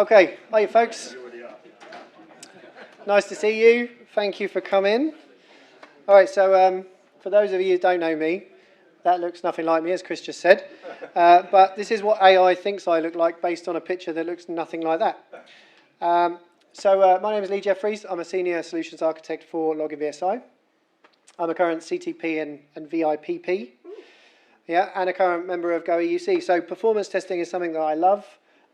Okay, hiya folks. Nice to see you. Thank you for coming. All right, so for those of you who don't know me, that looks nothing like me, as Chris just said. But this is what AI thinks I look like based on a picture that looks nothing like that. My name is Leee Jeffries. I'm a Senior Solutions Architect for LoginVSI. I'm a current CTP and VIPP, and a current member of Go EUC. So performance testing is something that I love,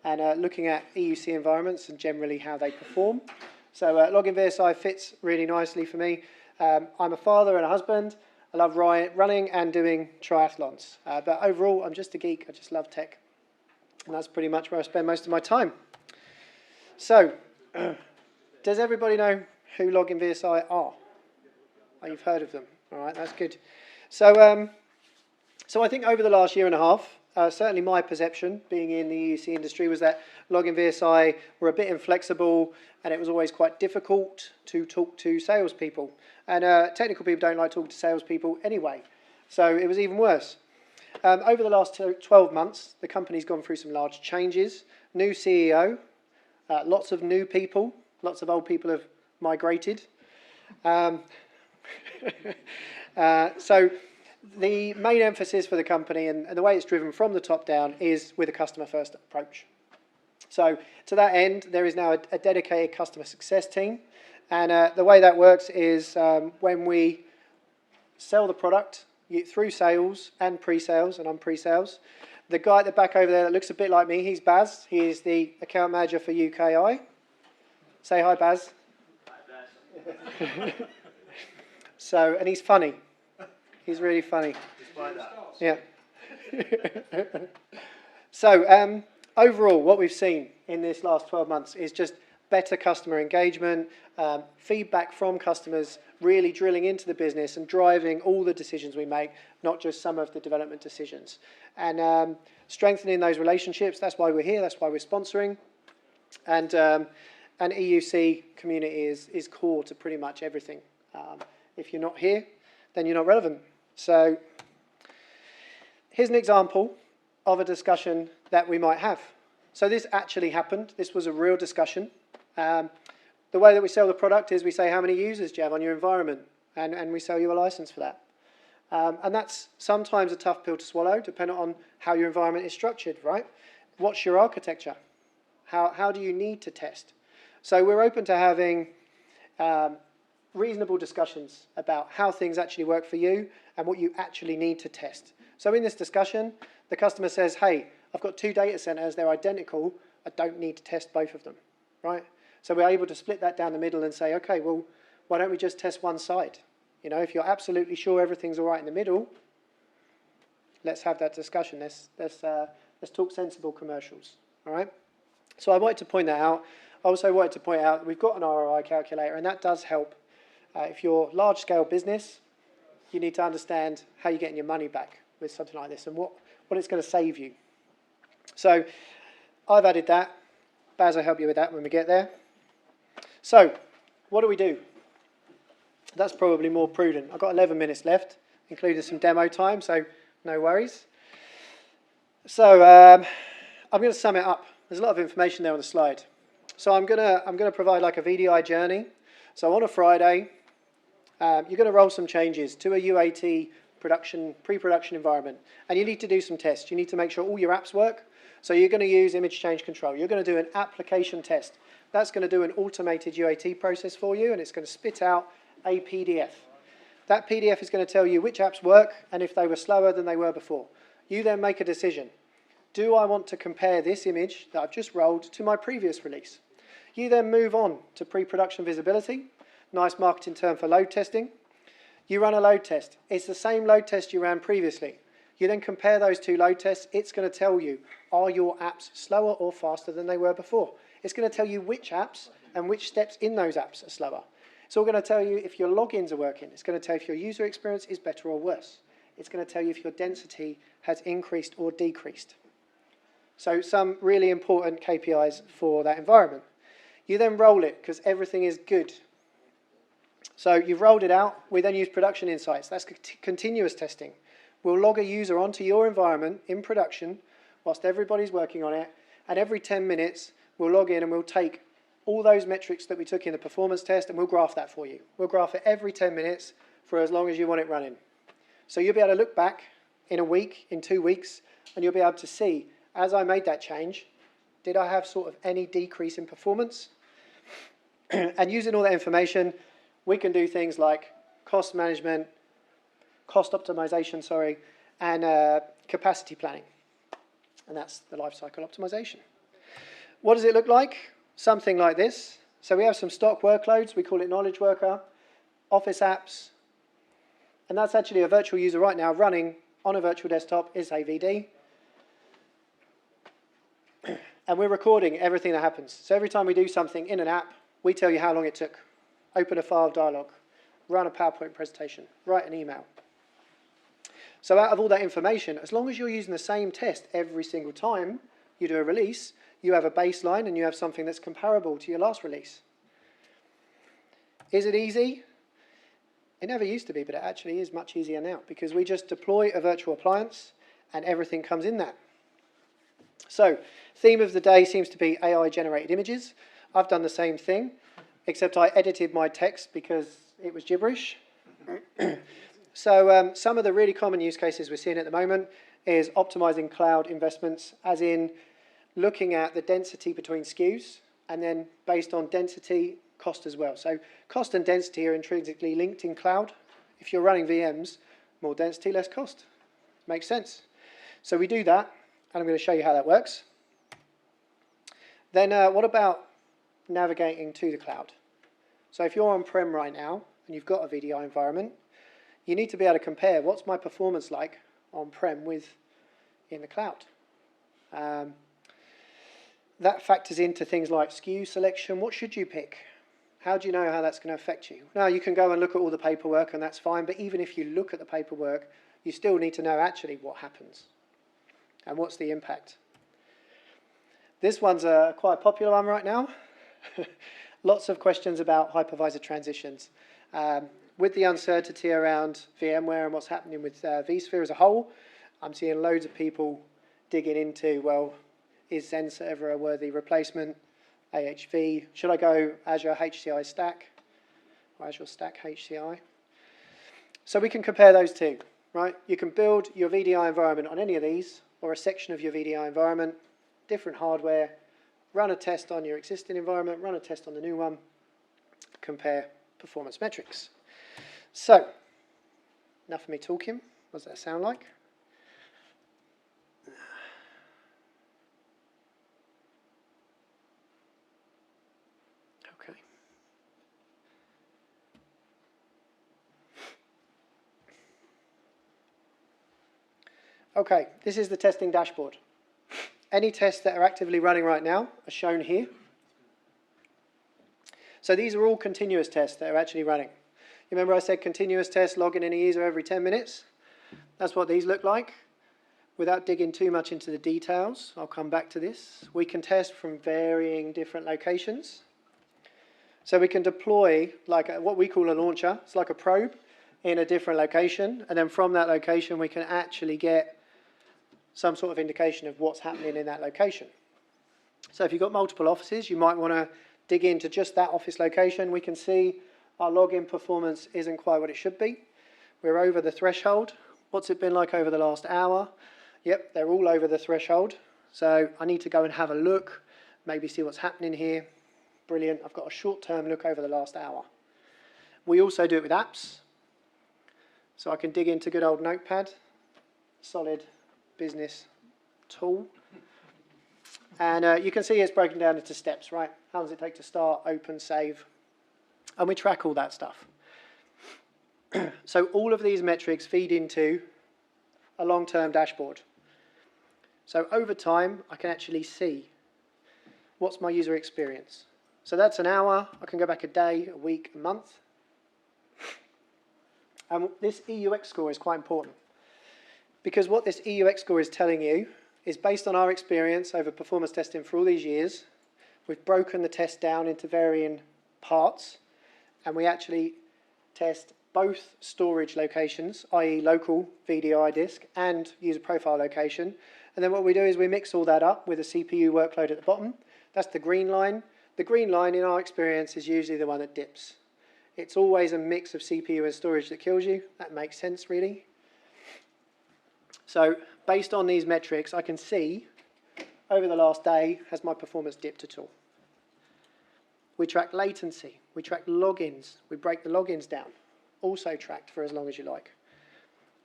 and looking at EUC environments and generally how they perform. So LoginVSI fits really nicely for me. I'm a father and a husband. I love running and doing triathlons. But overall, I'm just a geek. I just love tech. And that's pretty much where I spend most of my time. So, does everybody know who LoginVSI are? Oh, you've heard of them. All right, that's good. So, so I think over the last year and a half, certainly my perception, being in the EUC industry, was that LoginVSI were a bit inflexible, and it was always quite difficult to talk to salespeople. And technical people don't like talking to salespeople anyway, so it was even worse. Over the last 12 months, the company's gone through some large changes. New CEO, lots of new people, lots of old people have migrated. So the main emphasis for the company and the way it's driven from the top down is with a customer-first approach. So to that end, there is now a dedicated customer success team. And the way that works is when we sell the product through sales and pre-sales, and I'm pre-sales, the guy at the back over there that looks a bit like me, he's Baz. He is the account manager for UKI. Say hi, Baz. Hi, Baz. So, and he's funny. He's really funny. Despite that. Yeah. So, overall, what we've seen in this last 12 months is just better customer engagement, feedback from customers, really drilling into the business and driving all the decisions we make, not just some of the development decisions. And strengthening those relationships, that's why we're here, that's why we're sponsoring. And EUC community is core to pretty much everything. If you're not here, then you're not relevant. So here's an example of a discussion that we might have. So this actually happened. This was a real discussion. The way that we sell the product is we say, how many users do you have on your environment? And we sell you a license for that. And that's sometimes a tough pill to swallow, depending on how your environment is structured, right? What's your architecture? How do you need to test? So we're open to having reasonable discussions about how things actually work for you and what you actually need to test. So in this discussion, the customer says, hey, I've got 2 data centers, they're identical, I don't need to test both of them, right? So we're able to split that down the middle and say, okay, well, why don't we just test one side? You know, if you're absolutely sure everything's all right in the middle, let's have that discussion. Let's talk sensible commercials, all right? So I wanted to point that out. I also wanted to point out that we've got an ROI calculator, and that does help. If you're a large-scale business, you need to understand how you're getting your money back with something like this and what it's going to save you. So I've added that. Baz will help you with that when we get there. So what do we do? That's probably more prudent. I've got 11 minutes left, including some demo time, so no worries. So I'm going to sum it up. There's a lot of information there on the slide. So I'm going to provide like a VDI journey. So on a Friday, you're going to roll some changes to a UAT pre-production environment, and you need to do some tests. You need to make sure all your apps work. So you're going to use image change control. You're going to do an application test. That's going to do an automated UAT process for you, and it's going to spit out a PDF. That PDF is going to tell you which apps work and if they were slower than they were before. You then make a decision. Do I want to compare this image that I've just rolled to my previous release? You then move on to pre-production visibility. Nice marketing term for load testing. You run a load test. It's the same load test you ran previously. You then compare those 2 load tests. It's going to tell you, are your apps slower or faster than they were before? It's going to tell you which apps and which steps in those apps are slower. It's all going to tell you if your logins are working. It's going to tell you if your user experience is better or worse. It's going to tell you if your density has increased or decreased. So some really important KPIs for that environment. You then roll it because everything is good. So you've rolled it out. We then use production insights. That's continuous testing. We'll log a user onto your environment in production whilst everybody's working on it, and every 10 minutes we'll log in and we'll take all those metrics that we took in the performance test and we'll graph that for you. We'll graph it every 10 minutes for as long as you want it running. So you'll be able to look back in a week, in 2 weeks, and you'll be able to see, as I made that change, did I have sort of any decrease in performance? And using all that information, we can do things like cost management, cost optimization, sorry, and capacity planning. And that's the lifecycle optimization. What does it look like? Something like this. So we have some stock workloads. We call it Knowledge Worker, Office apps. And that's actually a virtual user right now running on a virtual desktop is AVD. And we're recording everything that happens. So every time we do something in an app, we tell you how long it took. Open a file dialog, run a PowerPoint presentation, write an email. So out of all that information, as long as you're using the same test every single time you do a release, you have a baseline and you have something that's comparable to your last release. Is it easy? It never used to be, but it actually is much easier now because we just deploy a virtual appliance and everything comes in that. So, theme of the day seems to be AI-generated images. I've done the same thing, except I edited my text because it was gibberish. So some of the really common use cases we're seeing at the moment is optimizing cloud investments, as in looking at the density between SKUs, and then based on density, cost as well. So cost and density are intrinsically linked in cloud. If you're running VMs, more density, less cost. Makes sense. So we do that, and I'm going to show you how that works. Then what about navigating to the cloud? So if you're on-prem right now, and you've got a VDI environment, you need to be able to compare what's my performance like on-prem with in the cloud. That factors into things like SKU selection. What should you pick? How do you know how that's going to affect you? Now, you can go and look at all the paperwork, and that's fine, but even if you look at the paperwork, you still need to know actually what happens and what's the impact. This one's quite a popular one right now. Lots of questions about hypervisor transitions. With the uncertainty around VMware and what's happening with vSphere as a whole, I'm seeing loads of people digging into, well, is Zen Server a worthy replacement? AHV, should I go Azure HCI Stack or Azure Stack HCI? So we can compare those two, right? You can build your VDI environment on any of these or a section of your VDI environment, different hardware, run a test on your existing environment, run a test on the new one, compare performance metrics. So, enough of me talking. What does that sound like? Okay. Okay, this is the testing dashboard. Any tests that are actively running right now are shown here. So these are all continuous tests that are actually running. You remember I said continuous tests, log in any user every 10 minutes? That's what these look like. Without digging too much into the details, I'll come back to this. We can test from varying different locations. So we can deploy like what we call a launcher. It's like a probe in a different location. And then from that location, we can actually get some sort of indication of what's happening in that location. So if you've got multiple offices, you might want to dig into just that office location. We can see our login performance isn't quite what it should be. We're over the threshold. What's it been like over the last hour? Yep, they're all over the threshold. So I need to go and have a look, maybe see what's happening here. Brilliant, I've got a short-term look over the last hour. We also do it with apps. So I can dig into good old Notepad, solid business tool. And you can see it's broken down into steps, right? How does it take to start, open, save? And we track all that stuff. So all of these metrics feed into a long-term dashboard. So over time, I can actually see what's my user experience. So that's an hour. I can go back a day, a week, a month. And this EUX score is quite important. Because what this EUX score is telling you is based on our experience over performance testing for all these years, we've broken the test down into varying parts, and we actually test both storage locations, i.e. local VDI disk and user profile location. And then what we do is we mix all that up with a CPU workload at the bottom. That's the green line. The green line, in our experience, is usually the one that dips. It's always a mix of CPU and storage that kills you. That makes sense, really. So based on these metrics, I can see over the last day, has my performance dipped at all? We track latency. We track logins. We break the logins down. Also tracked for as long as you like.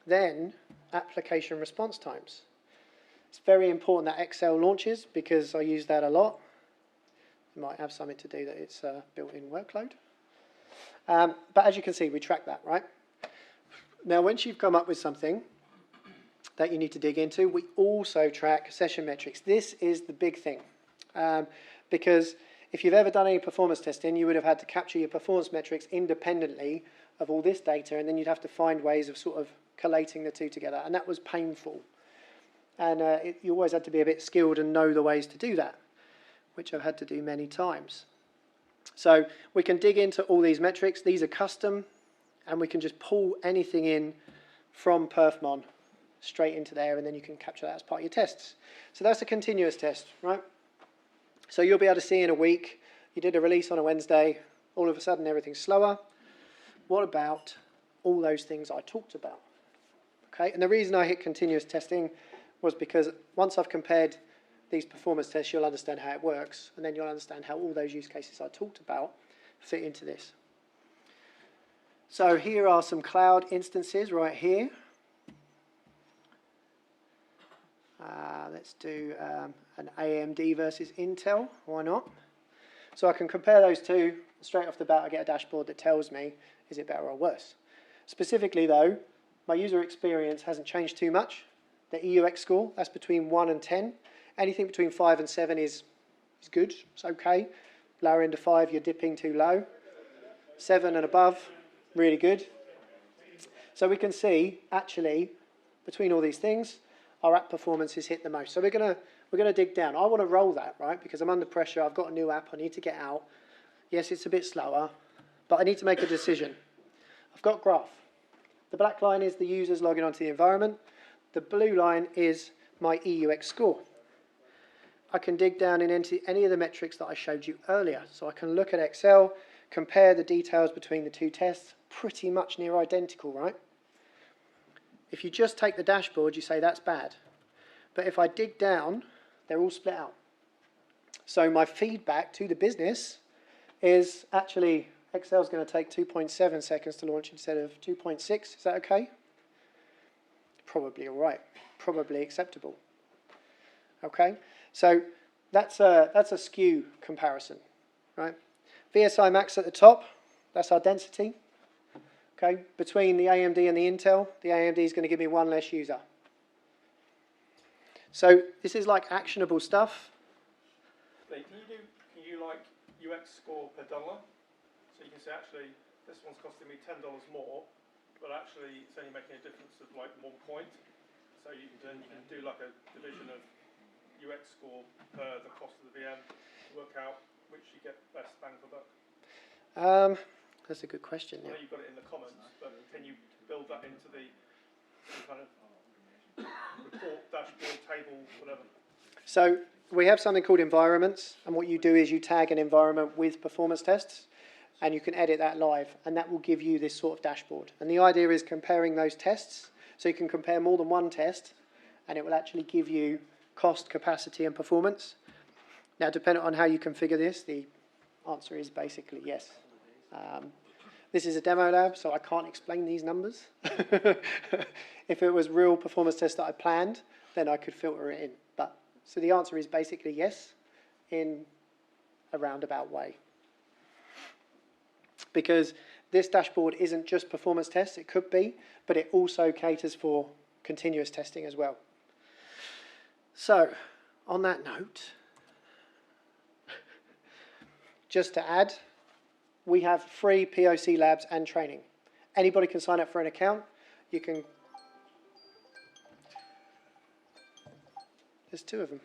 Then, application response times. It's very important that Excel launches because I use that a lot. It might have something to do that it's a built-in workload. But as you can see, we track that, right? Now, once you've come up with something that you need to dig into, we also track session metrics. This is the big thing. Because if you've ever done any performance testing, you would have had to capture your performance metrics independently of all this data, and then you'd have to find ways of sort of collating the two together, and that was painful. And you always had to be a bit skilled and know the ways to do that, which I've had to do many times. So we can dig into all these metrics. These are custom, and we can just pull anything in from Perfmon straight into there, and then you can capture that as part of your tests. So that's a continuous test, right? So you'll be able to see in a week, you did a release on a Wednesday, all of a sudden everything's slower. What about all those things I talked about? Okay, and the reason I hit continuous testing was because once I've compared these performance tests, you'll understand how it works, and then you'll understand how all those use cases I talked about fit into this. So here are some cloud instances right here. Let's do an AMD versus Intel, why not? So I can compare those two. Straight off the bat, I get a dashboard that tells me, is it better or worse? Specifically though, my user experience hasn't changed too much. The EUX score, that's between 1 and 10. Anything between 5 and 7 is good, it's okay. Lower end of 5, you're dipping too low. 7 and above, really good. So we can see, actually, between all these things, our app performance is hit the most. So we're gonna dig down. I want to roll that, right? Because I'm under pressure. I've got a new app. I need to get out. Yes, it's a bit slower, but I need to make a decision. I've got graph. The black line is the users logging onto the environment. The blue line is my EUX score. I can dig down into any of the metrics that I showed you earlier. So I can look at Excel, compare the details between the two tests, pretty much near identical, right? If you just take the dashboard, you say that's bad. But if I dig down, they're all split out. So my feedback to the business is actually Excel's going to take 2.7 seconds to launch instead of 2.6. Is that okay? Probably all right. Probably acceptable. Okay, so that's a skew comparison, right? VSI max at the top, that's our density. Okay, between the AMD and the Intel, the AMD is going to give me one less user. So this is like actionable stuff. Can you like UX score per dollar? So you can say actually this one's costing me $10 more, but actually it's only making a difference of like 1 point. So you can do like a division of UX score per the cost of the VM to work out which you get best bang for buck. That's a good question. I know you've got it in the comments, but can you build that into the kind of report, dashboard, table, whatever? So we have something called environments, and what you do is you tag an environment with performance tests, and you can edit that live, and that will give you this sort of dashboard. And the idea is comparing those tests, so you can compare more than one test, and it will actually give you cost, capacity, and performance. Now, depending on how you configure this, the answer is basically yes. This is a demo lab, so I can't explain these numbers. If it was real performance test that I planned, then I could filter it in. But so the answer is basically yes, in a roundabout way. Because this dashboard isn't just performance tests, it could be, but it also caters for continuous testing as well. So, on that note, just to add, we have free POC labs and training. Anybody can sign up for an account. You can... There's 2 of them.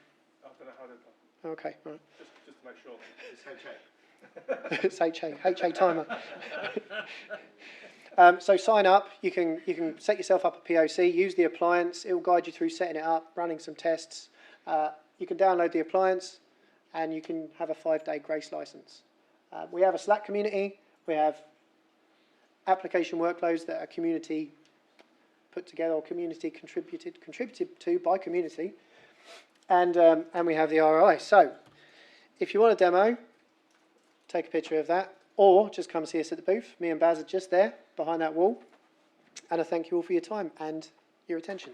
I don't know how to... Okay, right. Just to make sure. It's HA. HA timer. So sign up. You can set yourself up a POC, use the appliance. It will guide you through setting it up, running some tests. You can download the appliance, and you can have a 5-day grace license. We have a Slack community. We have application workloads that are community put together or community contributed to by community, and we have the ROI. So if you want a demo, take a picture of that, or just come see us at the booth. Me and Baz are just there behind that wall, and I thank you all for your time and your attention.